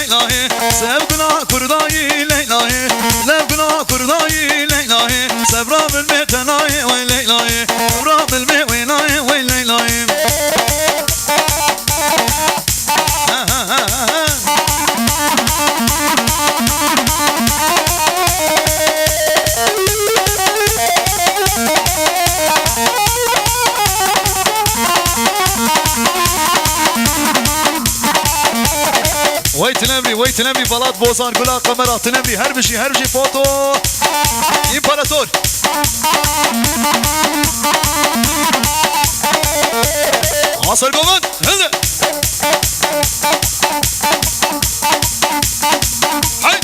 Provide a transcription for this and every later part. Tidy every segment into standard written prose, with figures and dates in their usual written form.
Leyla'yı Sevgına kurdayı Leyla'yı Levgına kurdayı Leyla'yı Sevra bilme tenayı Vay Leyla'yı Sevra bilme venayı Vay Leyla'yı وای تنبی بلاد بوزان گلا قمرا تنبی هر بشی فوتو امپراتور عصر قومن هذا هاي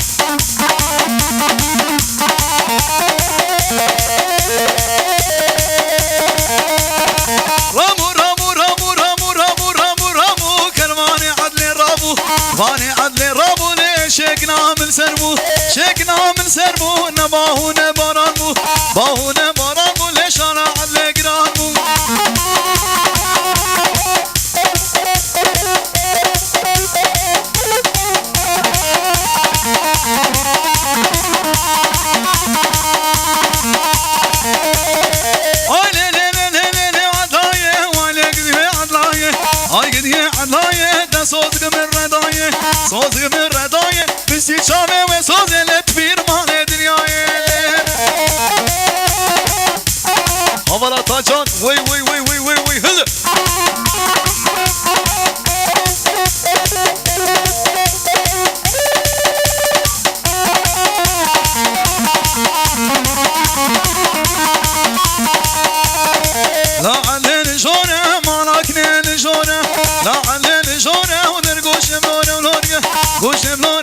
رامو رامو رامو رامو رامو رامو رامو كرماني عدل رابو واني عدل رابو شكنا من سرمو شكنا من سرمو نباهو نبارانمو باهو نبارانمو ليش انا عدل قرانمو صوت من ردايه صوت من ردايه بسي شامي وصوت الكبير مال دنياي هوالا تاجان وي وي وي وي وي وي هلا لا علينا جونا ما لكنا جونا لا علينا جونا ونرقوش ملونا ونرقى قوش ملونا